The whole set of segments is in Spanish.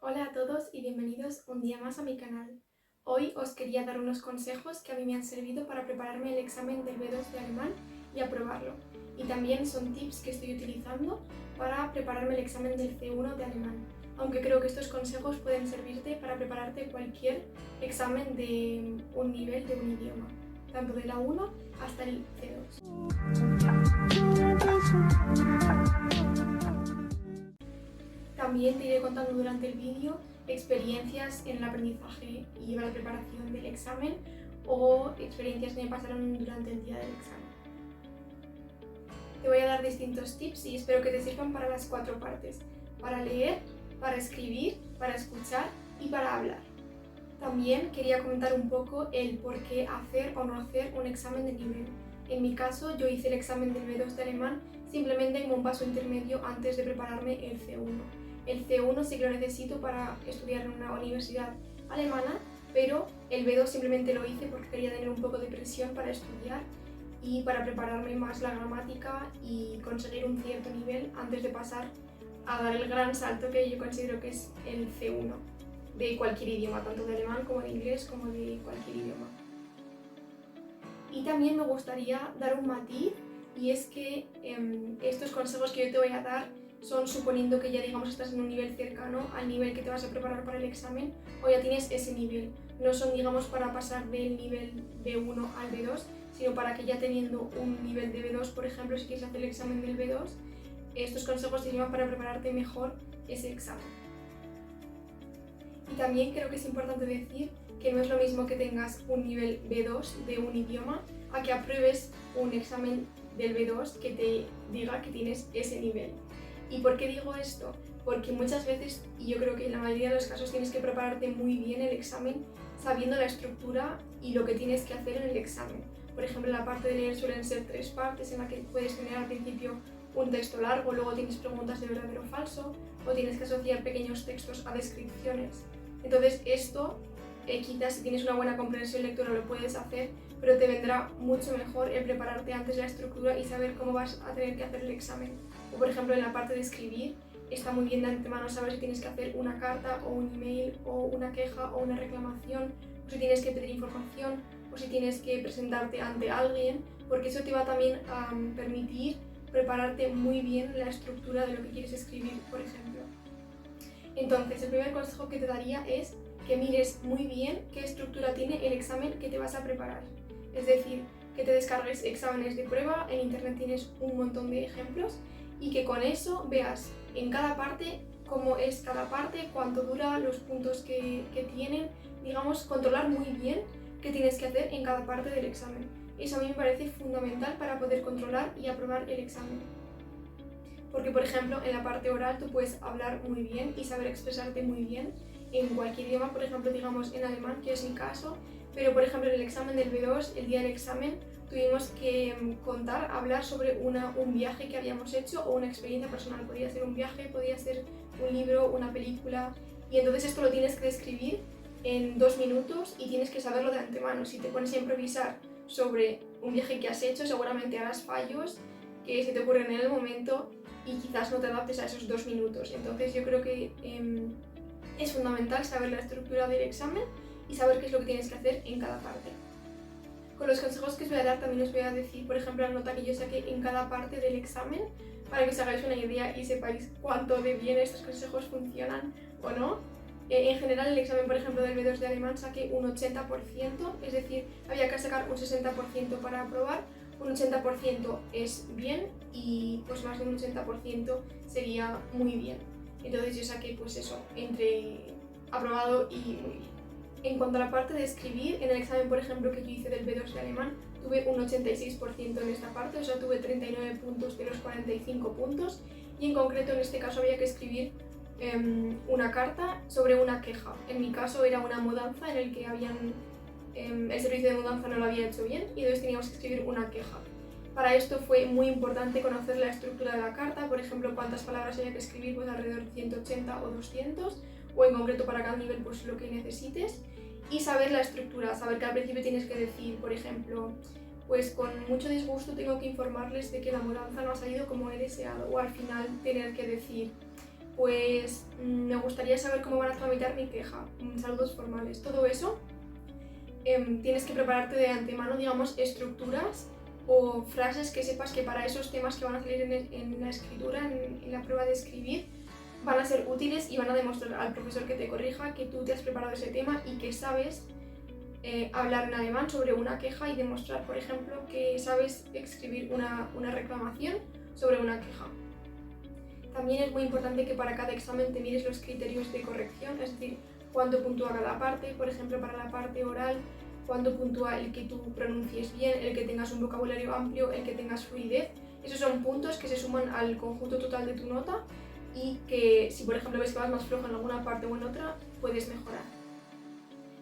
Hola a todos y bienvenidos un día más a mi canal. Hoy os quería dar unos consejos que a mí me han servido para prepararme el examen del B2 de alemán y aprobarlo. Y también son tips que estoy utilizando para prepararme el examen del C1 de alemán. Aunque creo que estos consejos pueden servirte para prepararte cualquier examen de un nivel de un idioma, tanto de la 1 hasta el C2. También te iré contando durante el vídeo experiencias en el aprendizaje y la preparación del examen o experiencias que me pasaron durante el día del examen. Te voy a dar distintos tips y espero que te sirvan para las 4 partes: para leer, para escribir, para escuchar y para hablar. También quería comentar un poco el por qué hacer o no hacer un examen de nivel. En mi caso, yo hice el examen del B2 de alemán simplemente como un paso intermedio antes de prepararme el C1. El C1 sí que lo necesito para estudiar en una universidad alemana, pero el B2 simplemente lo hice porque quería tener un poco de presión para estudiar y para prepararme más la gramática y conseguir un cierto nivel antes de pasar a dar el gran salto que yo considero que es el C1 de cualquier idioma, tanto de alemán como de inglés como de cualquier idioma. Y también me gustaría dar un matiz, y es que estos consejos que yo te voy a dar son suponiendo que ya digamos estás en un nivel cercano al nivel que te vas a preparar para el examen o ya tienes ese nivel. No son digamos para pasar del nivel B1 al B2, sino para que ya teniendo un nivel de B2, por ejemplo, si quieres hacer el examen del B2, estos consejos te llevan para prepararte mejor ese examen. Y también creo que es importante decir que no es lo mismo que tengas un nivel B2 de un idioma a que apruebes un examen del B2 que te diga que tienes ese nivel. ¿Y por qué digo esto? Porque muchas veces, y yo creo que en la mayoría de los casos, tienes que prepararte muy bien el examen sabiendo la estructura y lo que tienes que hacer en el examen. Por ejemplo, en la parte de leer suelen ser 3 partes en la que puedes tener al principio un texto largo, luego tienes preguntas de verdadero o falso, o tienes que asociar pequeños textos a descripciones. Entonces esto, quizás si tienes una buena comprensión lectora lo puedes hacer, pero te vendrá mucho mejor el prepararte antes la estructura y saber cómo vas a tener que hacer el examen. O por ejemplo en la parte de escribir, está muy bien de antemano saber si tienes que hacer una carta o un email o una queja o una reclamación, o si tienes que pedir información o si tienes que presentarte ante alguien, porque eso te va también a permitir prepararte muy bien la estructura de lo que quieres escribir, por ejemplo. Entonces, el primer consejo que te daría es que mires muy bien qué estructura tiene el examen que te vas a preparar. Es decir, que te descargues exámenes de prueba, en internet tienes un montón de ejemplos, y que con eso veas en cada parte cómo es cada parte, cuánto dura, los puntos que tienen, digamos, controlar muy bien qué tienes que hacer en cada parte del examen. Eso a mí me parece fundamental para poder controlar y aprobar el examen. Porque, por ejemplo, en la parte oral tú puedes hablar muy bien y saber expresarte muy bien en cualquier idioma, por ejemplo, digamos en alemán, que es mi caso, pero por ejemplo en el examen del B2, el día del examen, tuvimos que hablar sobre un viaje que habíamos hecho o una experiencia personal. Podía ser un viaje, podía ser un libro, una película, y entonces esto lo tienes que describir en 2 minutos y tienes que saberlo de antemano. Si te pones a improvisar sobre un viaje que has hecho, seguramente harás fallos que se te ocurren en el momento y quizás no te adaptes a esos 2 minutos. Entonces yo creo que es fundamental saber la estructura del examen y saber qué es lo que tienes que hacer en cada parte. Con los consejos que os voy a dar también os voy a decir, por ejemplo, la nota que yo saqué en cada parte del examen para que os hagáis una idea y sepáis cuánto de bien estos consejos funcionan o no. En general, el examen, por ejemplo, del B2 de alemán saqué un 80%, es decir, había que sacar un 60% para aprobar. Un 80% es bien y pues más de un 80% sería muy bien. Entonces yo saqué pues eso, entre aprobado y muy bien. En cuanto a la parte de escribir, en el examen por ejemplo que yo hice del B2 de alemán, tuve un 86% en esta parte, o sea tuve 39 puntos de los 45 puntos, y en concreto en este caso había que escribir una carta sobre una queja. En mi caso era una mudanza en el que el servicio de mudanza no lo había hecho bien y entonces teníamos que escribir una queja. Para esto fue muy importante conocer la estructura de la carta, por ejemplo, cuántas palabras había que escribir, pues alrededor de 180 o 200, o en concreto para cada nivel pues lo que necesites, y saber la estructura, saber que al principio tienes que decir, por ejemplo, pues con mucho disgusto tengo que informarles de que la mudanza no ha salido como he deseado, o al final tener que decir, pues me gustaría saber cómo van a tramitar mi queja, saludos formales, todo eso. Tienes que prepararte de antemano, digamos, estructuras o frases que sepas que para esos temas que van a salir en la escritura, en la prueba de escribir, van a ser útiles y van a demostrar al profesor que te corrija que tú te has preparado ese tema y que sabes hablar en alemán sobre una queja y demostrar, por ejemplo, que sabes escribir una reclamación sobre una queja. También es muy importante que para cada examen te mires los criterios de corrección, es decir, cuánto puntúa cada parte, por ejemplo, para la parte oral, cuánto puntúa el que tú pronuncies bien, el que tengas un vocabulario amplio, el que tengas fluidez. Esos son puntos que se suman al conjunto total de tu nota y que si por ejemplo ves que vas más flojo en alguna parte o en otra, puedes mejorar.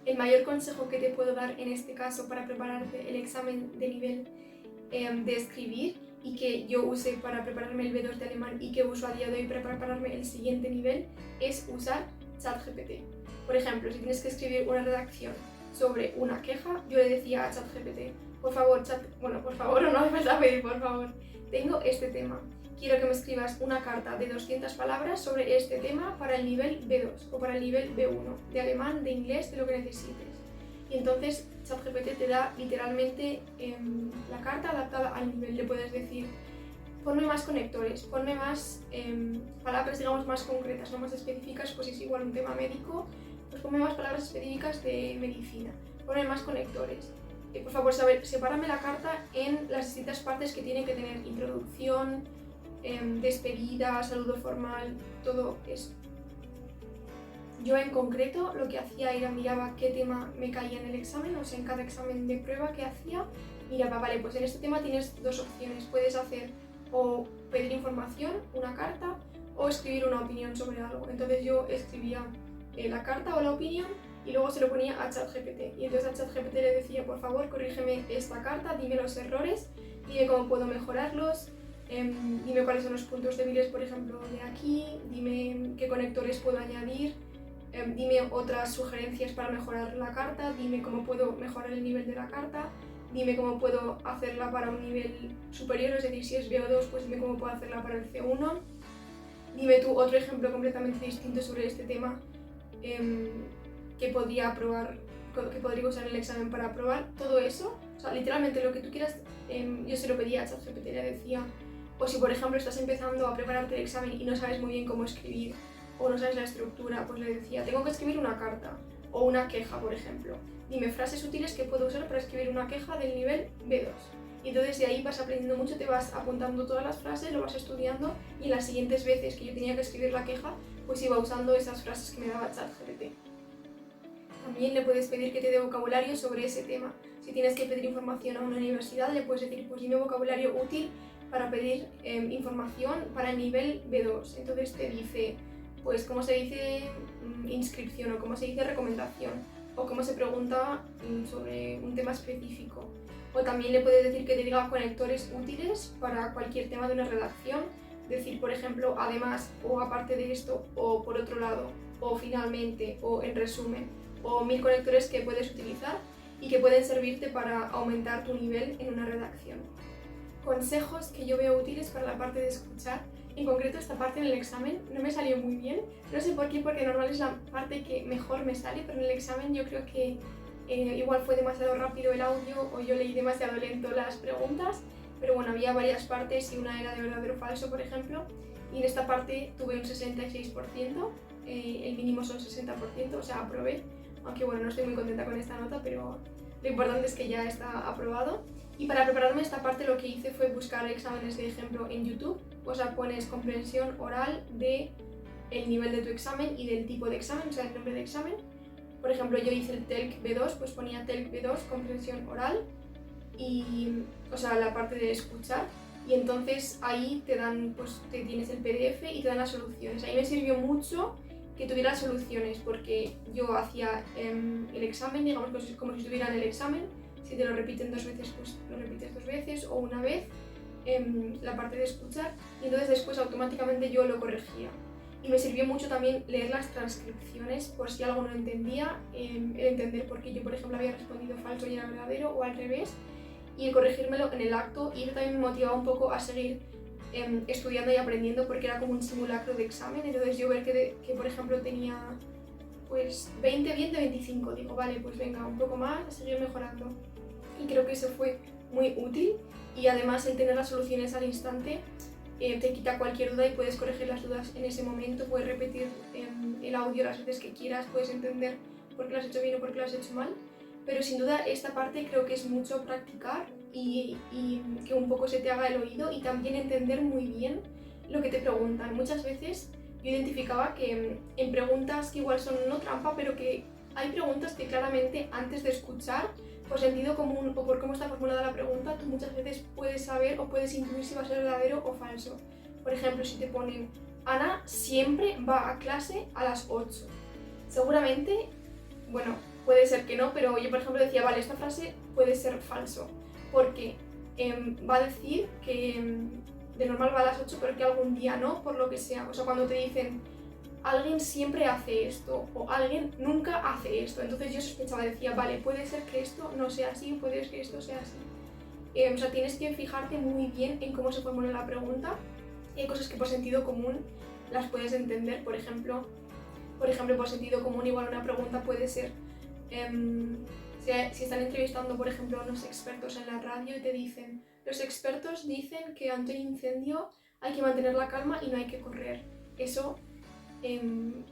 El mayor consejo que te puedo dar en este caso para prepararte el examen de nivel de escribir y que yo use para prepararme el B2 de alemán y que uso a día de hoy para prepararme el siguiente nivel es usar ChatGPT. Por ejemplo, si tienes que escribir una redacción sobre una queja, yo le decía a ChatGPT, por favor, por favor, no hace falta pedir, por favor, tengo este tema. Quiero que me escribas una carta de 200 palabras sobre este tema para el nivel B2 o para el nivel B1, de alemán, de inglés, de lo que necesites. Y entonces ChatGPT te da literalmente la carta adaptada al nivel. Le puedes decir, ponme más conectores, ponme más palabras, digamos, más concretas, no más específicas, pues es igual un tema médico, pues ponme más palabras específicas de medicina, ponme más conectores. Por favor, sepárame la carta en las distintas partes que tiene que tener, introducción, despedida, saludo formal, todo eso. Yo en concreto lo que hacía era miraba qué tema me caía en el examen, o sea, en cada examen de prueba que hacía, miraba, vale, pues en este tema tienes dos opciones, puedes hacer o pedir información, una carta, o escribir una opinión sobre algo. Entonces yo escribía la carta o la opinión y luego se lo ponía a ChatGPT. Y entonces a ChatGPT le decía, por favor, corrígeme esta carta, dime los errores, dime cómo puedo mejorarlos, dime cuáles son los puntos débiles, por ejemplo, de aquí, dime qué conectores puedo añadir, dime otras sugerencias para mejorar la carta, dime cómo puedo mejorar el nivel de la carta, dime cómo puedo hacerla para un nivel superior, es decir, si es B2, pues dime cómo puedo hacerla para el C1. Dime tú otro ejemplo completamente distinto sobre este tema que podría usar en el examen para aprobar. Todo eso, o sea, literalmente lo que tú quieras, yo se lo pedía a ChatGPT, le decía, o si por ejemplo estás empezando a prepararte el examen y no sabes muy bien cómo escribir, o no sabes la estructura, pues le decía, tengo que escribir una carta o una queja, por ejemplo. Dime frases útiles que puedo usar para escribir una queja del nivel B2. Y entonces de ahí vas aprendiendo mucho, te vas apuntando todas las frases, lo vas estudiando y en las siguientes veces que yo tenía que escribir la queja, pues iba usando esas frases que me daba ChatGPT. También le puedes pedir que te dé vocabulario sobre ese tema. Si tienes que pedir información a una universidad, le puedes decir, pues dime vocabulario útil para pedir información para el nivel B2. Entonces te dice, pues cómo se dice inscripción o cómo se dice recomendación o cómo se pregunta sobre un tema específico. O también le puedes decir que te diga conectores útiles para cualquier tema de una redacción, decir por ejemplo además o aparte de esto o por otro lado o finalmente o en resumen o 1000 conectores que puedes utilizar y que pueden servirte para aumentar tu nivel en una redacción. Consejos que yo veo útiles para la parte de escuchar. En concreto esta parte en el examen no me salió muy bien, no sé por qué, porque normal es la parte que mejor me sale, pero en el examen yo creo que igual fue demasiado rápido el audio o yo leí demasiado lento las preguntas, pero bueno, había varias partes y una era de verdadero o falso, por ejemplo, y en esta parte tuve un 66%, el mínimo son 60%, o sea, aprobé, aunque bueno, no estoy muy contenta con esta nota, pero lo importante es que ya está aprobado. Y para prepararme esta parte lo que hice fue buscar exámenes de ejemplo en YouTube, o sea, pones comprensión oral de el nivel de tu examen y del tipo de examen, o sea, el nombre de examen. Por ejemplo, yo hice el TELC B2, pues ponía TELC B2, comprensión oral, y, o sea, la parte de escuchar, y entonces ahí te dan, pues te tienes el PDF y te dan las soluciones. Ahí me sirvió mucho que tuviera soluciones, porque yo hacía el examen, digamos, pues como si estuviera en el examen. Si te lo repiten 2 veces, pues lo repites 2 veces o una vez, la parte de escuchar, y entonces después automáticamente yo lo corregía. Y me sirvió mucho también leer las transcripciones por si algo no entendía, el entender por qué yo, por ejemplo, había respondido falso y era verdadero o al revés, y el corregírmelo en el acto, y eso también me motivaba un poco a seguir estudiando y aprendiendo porque era como un simulacro de examen. Entonces yo ver que por ejemplo tenía pues 20, 20, 25, digo, vale, pues venga, un poco más, a seguir mejorando. Y creo que eso fue muy útil, y además el tener las soluciones al instante te quita cualquier duda y puedes corregir las dudas en ese momento, puedes repetir el audio las veces que quieras, puedes entender por qué lo has hecho bien o por qué lo has hecho mal. Pero sin duda esta parte creo que es mucho practicar y que un poco se te haga el oído, y también entender muy bien lo que te preguntan. Muchas veces yo identificaba que en preguntas que igual son no trampa, pero que hay preguntas que claramente antes de escuchar, por sentido común o por cómo está formulada la pregunta, tú muchas veces puedes saber o puedes intuir si va a ser verdadero o falso. Por ejemplo, si te ponen, Ana siempre va a clase a las 8. Seguramente, bueno, puede ser que no, pero yo por ejemplo decía, vale, esta frase puede ser falso, porque va a decir que de normal va a las 8, pero que algún día no, por lo que sea. O sea, cuando te dicen, alguien siempre hace esto, o alguien nunca hace esto, entonces yo sospechaba, decía, vale, puede ser que esto no sea así, puede ser que esto sea así. O sea, tienes que fijarte muy bien en cómo se formula la pregunta, y hay cosas que por sentido común las puedes entender. Por ejemplo, por sentido común igual una pregunta puede ser, si están entrevistando, por ejemplo, a unos expertos en la radio y te dicen, los expertos dicen que ante un incendio hay que mantener la calma y no hay que correr. Eso en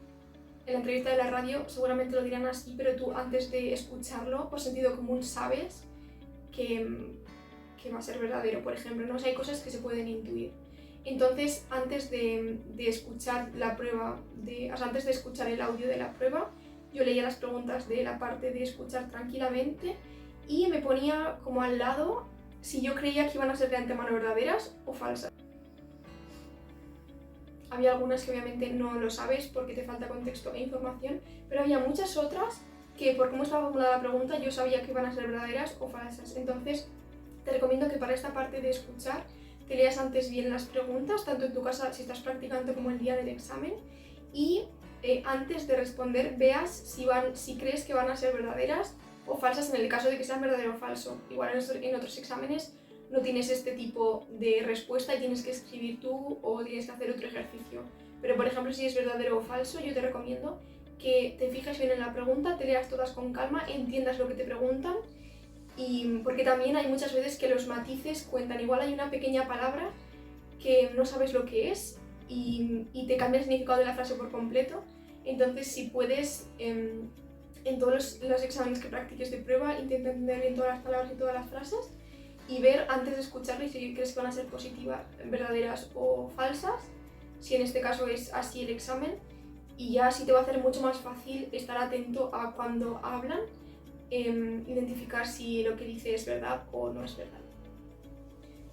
la entrevista de la radio seguramente lo dirán así, pero tú antes de escucharlo, por sentido común, sabes que va a ser verdadero, por ejemplo, ¿no? O sea, hay cosas que se pueden intuir. Entonces, antes de escuchar la prueba, o sea, antes de escuchar el audio de la prueba, yo leía las preguntas de la parte de escuchar tranquilamente y me ponía como al lado si yo creía que iban a ser de antemano verdaderas o falsas. Había algunas que obviamente no lo sabes porque te falta contexto e información, pero había muchas otras que por cómo estaba formulada la pregunta yo sabía que iban a ser verdaderas o falsas. Entonces te recomiendo que para esta parte de escuchar te leas antes bien las preguntas, tanto en tu casa si estás practicando como el día del examen, y antes de responder veas si crees que van a ser verdaderas o falsas en el caso de que sean verdadero o falso. Igual en otros exámenes no tienes este tipo de respuesta y tienes que escribir tú o tienes que hacer otro ejercicio. Pero por ejemplo, si es verdadero o falso, yo te recomiendo que te fijes bien en la pregunta, te leas todas con calma, entiendas lo que te preguntan, y porque también hay muchas veces que los matices cuentan. Igual hay una pequeña palabra que no sabes lo que es y te cambia el significado de la frase por completo. Entonces, si puedes, en todos los exámenes que practiques de prueba, intenta entender bien todas las palabras y todas las frases y ver antes de escucharlo y si crees que van a ser positivas, verdaderas o falsas, si en este caso es así el examen, y ya así te va a hacer mucho más fácil estar atento a cuando hablan, identificar si lo que dice es verdad o no es verdad.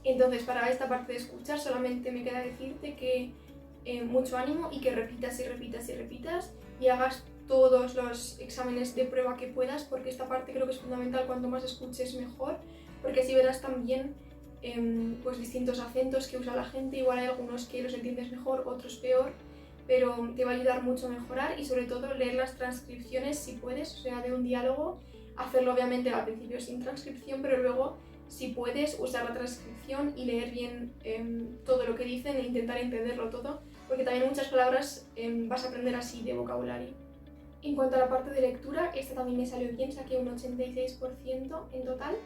Entonces, para esta parte de escuchar solamente me queda decirte que mucho ánimo y que repitas y repitas y repitas y hagas todos los exámenes de prueba que puedas, porque esta parte creo que es fundamental. Cuanto más escuches mejor, porque así verás también pues distintos acentos que usa la gente. Igual hay algunos que los entiendes mejor, otros peor, pero te va a ayudar mucho a mejorar. Y sobre todo leer las transcripciones si puedes, o sea, de un diálogo, hacerlo obviamente al principio sin transcripción, pero luego si puedes usar la transcripción y leer bien todo lo que dicen e intentar entenderlo todo, porque también muchas palabras vas a aprender así de vocabulario. En cuanto a la parte de lectura, esta también me salió bien, saqué un 86% en total,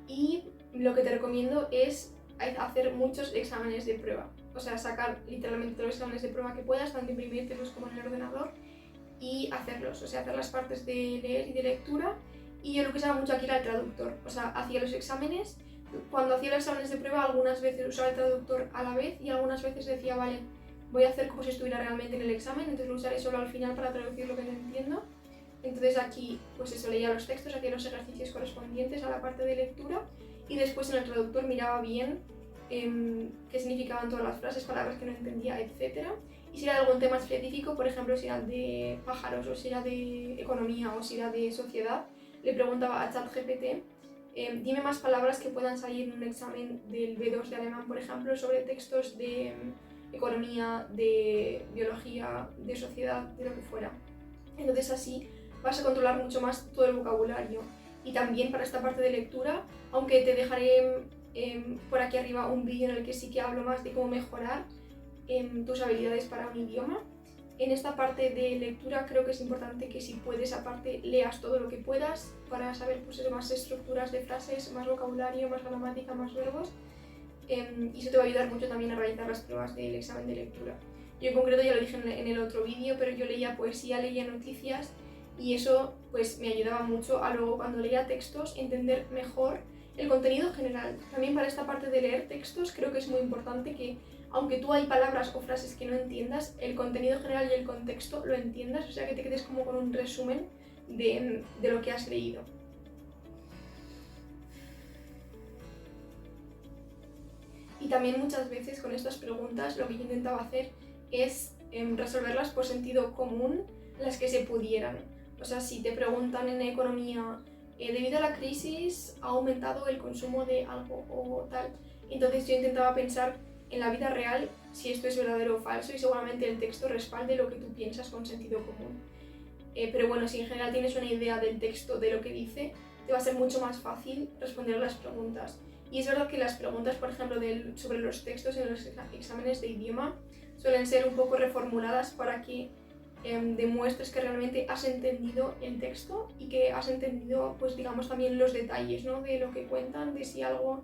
y lo que te recomiendo es hacer muchos exámenes de prueba, o sea, sacar literalmente todos los exámenes de prueba que puedas, tanto imprimírtelos como en el ordenador, y hacerlos, o sea, hacer las partes de leer y de lectura. Y yo lo que usaba mucho aquí era el traductor, o sea, hacía los exámenes, cuando hacía los exámenes de prueba algunas veces usaba el traductor a la vez y algunas veces decía, vale, voy a hacer como si estuviera realmente en el examen, entonces lo usaré solo al final para traducir lo que no entiendo. Entonces aquí, pues eso, leía los textos, hacía los ejercicios correspondientes a la parte de lectura y después en el traductor miraba bien qué significaban todas las frases, palabras que no entendía, etc. Y si era de algún tema específico, por ejemplo, si era de pájaros o si era de economía o si era de sociedad, le preguntaba a ChatGPT, dime más palabras que puedan salir en un examen del B2 de alemán, por ejemplo, sobre textos de economía, de biología, de sociedad, de lo que fuera. Entonces así vas a controlar mucho más todo el vocabulario. Y también para esta parte de lectura, aunque te dejaré por aquí arriba un vídeo en el que sí que hablo más de cómo mejorar tus habilidades para un idioma. En esta parte de lectura creo que es importante que si puedes aparte leas todo lo que puedas para saber pues, más estructuras de frases, más vocabulario, más gramática, más verbos. Y eso te va a ayudar mucho también a realizar las pruebas del examen de lectura. Yo en concreto ya lo dije en el otro vídeo, pero yo leía poesía, leía noticias y eso pues me ayudaba mucho a luego cuando leía textos entender mejor el contenido general. También para esta parte de leer textos creo que es muy importante que aunque tú hay palabras o frases que no entiendas, el contenido general y el contexto lo entiendas, o sea que te quedes como con un resumen de lo que has leído. Y también muchas veces con estas preguntas lo que yo intentaba hacer es resolverlas por sentido común las que se pudieran. O sea, si te preguntan en economía, debido a la crisis ha aumentado el consumo de algo o tal, entonces yo intentaba pensar en la vida real si esto es verdadero o falso y seguramente el texto respalde lo que tú piensas con sentido común. Pero bueno, si en general tienes una idea del texto, de lo que dice, te va a ser mucho más fácil responder las preguntas. Y es verdad que las preguntas, por ejemplo, sobre los textos en los exámenes de idioma suelen ser un poco reformuladas para que demuestres que realmente has entendido el texto y que has entendido, pues digamos, también los detalles, ¿no? De lo que cuentan, de si algo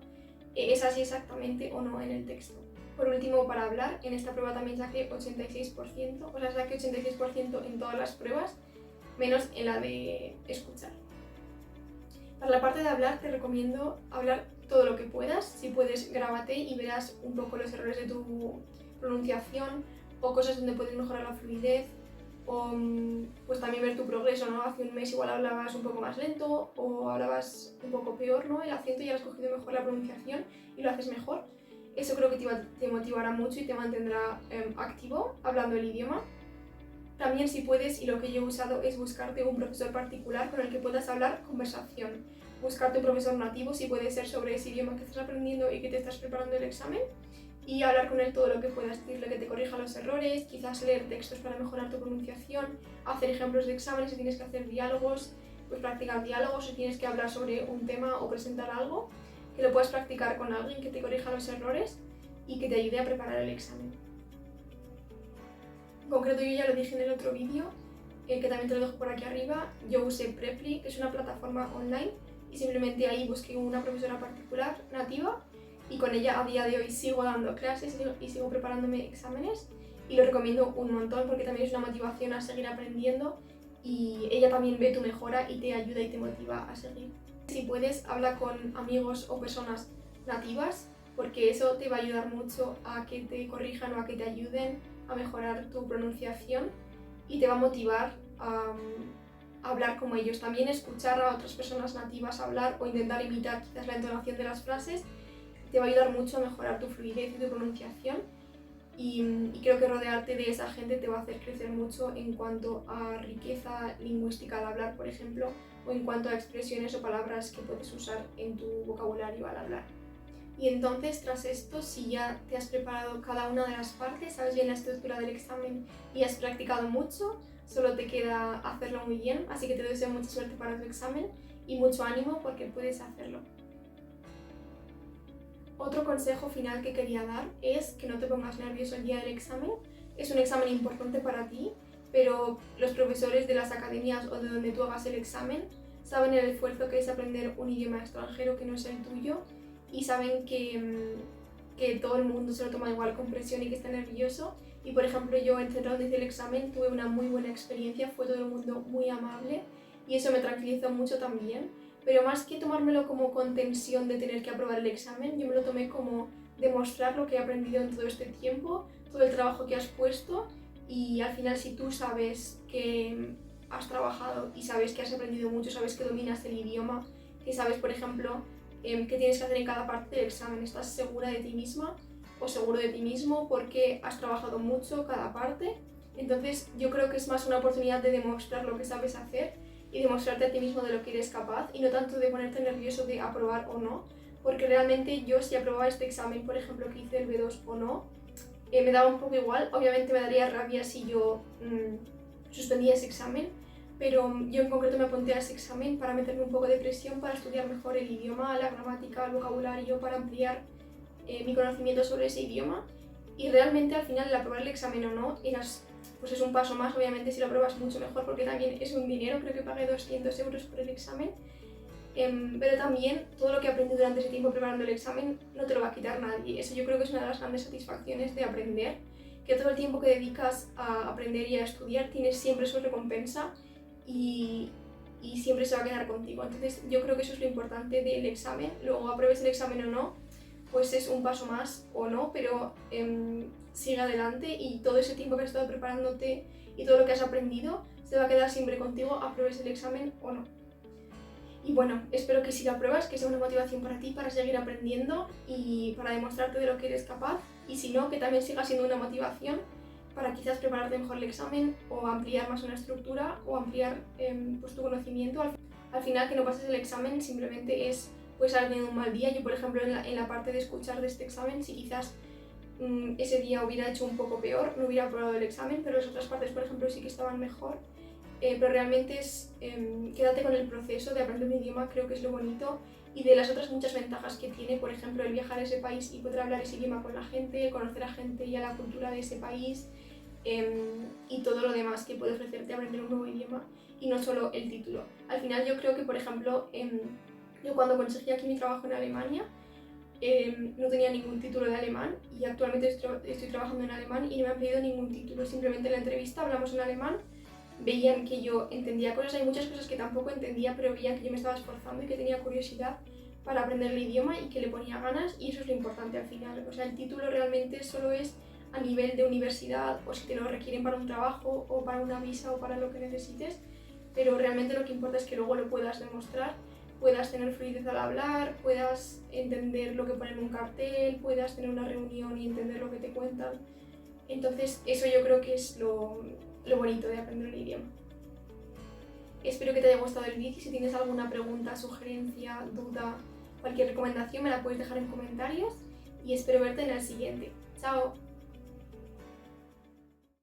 es así exactamente o no en el texto. Por último, para hablar, en esta prueba también saqué 86%, o sea, saqué 86% en todas las pruebas, menos en la de escuchar. Para la parte de hablar te recomiendo hablar todo lo que puedas, si puedes grábate y verás un poco los errores de tu pronunciación o cosas donde puedes mejorar la fluidez o pues también ver tu progreso, ¿no? Hace un mes igual hablabas un poco más lento o hablabas un poco peor, ¿no? El acento y ya has cogido mejor la pronunciación y lo haces mejor. Eso creo que te motivará mucho y te mantendrá activo hablando el idioma. También si puedes, y lo que yo he usado es buscarte un profesor particular con el que puedas hablar conversación. Buscarte un profesor nativo si puede ser sobre ese idioma que estás aprendiendo y que te estás preparando el examen y hablar con él todo lo que puedas, decirle que te corrija los errores, quizás leer textos para mejorar tu pronunciación, hacer ejemplos de exámenes si tienes que hacer diálogos, pues practicar diálogos si tienes que hablar sobre un tema o presentar algo, que lo puedas practicar con alguien que te corrija los errores y que te ayude a preparar el examen. En concreto yo ya lo dije en el otro vídeo, que también te lo dejo por aquí arriba, yo usé Preply, que es una plataforma online y simplemente ahí busqué una profesora particular nativa y con ella a día de hoy sigo dando clases y sigo preparándome exámenes y lo recomiendo un montón porque también es una motivación a seguir aprendiendo y ella también ve tu mejora y te ayuda y te motiva a seguir. Si puedes, habla con amigos o personas nativas porque eso te va a ayudar mucho a que te corrijan o a que te ayuden a mejorar tu pronunciación y te va a motivar a hablar como ellos. También escuchar a otras personas nativas hablar o intentar imitar quizás la entonación de las frases te va a ayudar mucho a mejorar tu fluidez y tu pronunciación y creo que rodearte de esa gente te va a hacer crecer mucho en cuanto a riqueza lingüística al hablar, por ejemplo, o en cuanto a expresiones o palabras que puedes usar en tu vocabulario al hablar. Y entonces, tras esto, si ya te has preparado cada una de las partes, sabes bien la estructura del examen y has practicado mucho, solo te queda hacerlo muy bien, así que te deseo mucha suerte para tu examen y mucho ánimo porque puedes hacerlo. Otro consejo final que quería dar es que no te pongas nervioso el día del examen. Es un examen importante para ti, pero los profesores de las academias o de donde tú hagas el examen saben el esfuerzo que es aprender un idioma extranjero que no es el tuyo y saben que todo el mundo se lo toma igual con presión y que está nervioso. Y por ejemplo, yo en centro donde hice el examen tuve una muy buena experiencia, fue todo el mundo muy amable y eso me tranquilizó mucho también. Pero más que tomármelo como con tensión de tener que aprobar el examen, yo me lo tomé como demostrar lo que he aprendido en todo este tiempo, todo el trabajo que has puesto y al final si tú sabes que has trabajado y sabes que has aprendido mucho, sabes que dominas el idioma, que sabes, por ejemplo, qué tienes que hacer en cada parte del examen, estás segura de ti misma o seguro de ti mismo porque has trabajado mucho cada parte, entonces yo creo que es más una oportunidad de demostrar lo que sabes hacer y demostrarte a ti mismo de lo que eres capaz y no tanto de ponerte nervioso de aprobar o no, porque realmente yo si aprobaba este examen, por ejemplo, que hice el B2 o no, me daba un poco igual, obviamente me daría rabia si yo suspendía ese examen, pero yo en concreto me apunté a ese examen para meterme un poco de presión, para estudiar mejor el idioma, la gramática, el vocabulario, para ampliar mi conocimiento sobre ese idioma. Y realmente al final el aprobar el examen o no pues es un paso más. Obviamente si lo apruebas mucho mejor, porque también es un dinero, creo que pagué 200 euros por el examen. Pero también todo lo que aprendí durante ese tiempo preparando el examen no te lo va a quitar nadie. Eso yo creo que es una de las grandes satisfacciones de aprender, que todo el tiempo que dedicas a aprender y a estudiar tienes siempre su recompensa y siempre se va a quedar contigo. Entonces yo creo que eso es lo importante del examen. Luego apruebes el examen o no, pues es un paso más o no, pero sigue adelante y todo ese tiempo que has estado preparándote y todo lo que has aprendido se va a quedar siempre contigo, apruebes el examen o no. Y bueno, espero que si la pruebas, que sea una motivación para ti, para seguir aprendiendo y para demostrarte de lo que eres capaz. Y si no, que también siga siendo una motivación para quizás prepararte mejor el examen o ampliar más una estructura o ampliar pues, tu conocimiento. Al final, que no pases el examen simplemente es pues haber tenido un mal día. Yo, por ejemplo, en la parte de escuchar de este examen, si quizás ese día hubiera hecho un poco peor, no hubiera aprobado el examen, pero las otras partes, por ejemplo, sí que estaban mejor. Pero realmente es quédate con el proceso de aprender un idioma, creo que es lo bonito, y de las otras muchas ventajas que tiene, por ejemplo, el viajar a ese país y poder hablar ese idioma con la gente, conocer a gente y a la cultura de ese país, y todo lo demás que puede ofrecerte aprender un nuevo idioma, y no solo el título. Al final yo creo que, por ejemplo, yo cuando conseguí aquí mi trabajo en Alemania, no tenía ningún título de alemán y actualmente estoy trabajando en alemán y no me han pedido ningún título, simplemente en la entrevista hablamos en alemán. Veían que yo entendía cosas, hay muchas cosas que tampoco entendía, pero veían que yo me estaba esforzando y que tenía curiosidad para aprender el idioma y que le ponía ganas, y eso es lo importante al final. O sea, el título realmente solo es a nivel de universidad o si te lo requieren para un trabajo o para una visa o para lo que necesites, pero realmente lo que importa es que luego lo puedas demostrar, puedas tener fluidez al hablar, puedas entender lo que pone en un cartel, puedas tener una reunión y entender lo que te cuentan. Entonces eso yo creo que es lo bonito de aprender un idioma. Espero que te haya gustado el vídeo. Si tienes alguna pregunta, sugerencia, duda, cualquier recomendación me la puedes dejar en comentarios y espero verte en el siguiente. ¡Chao!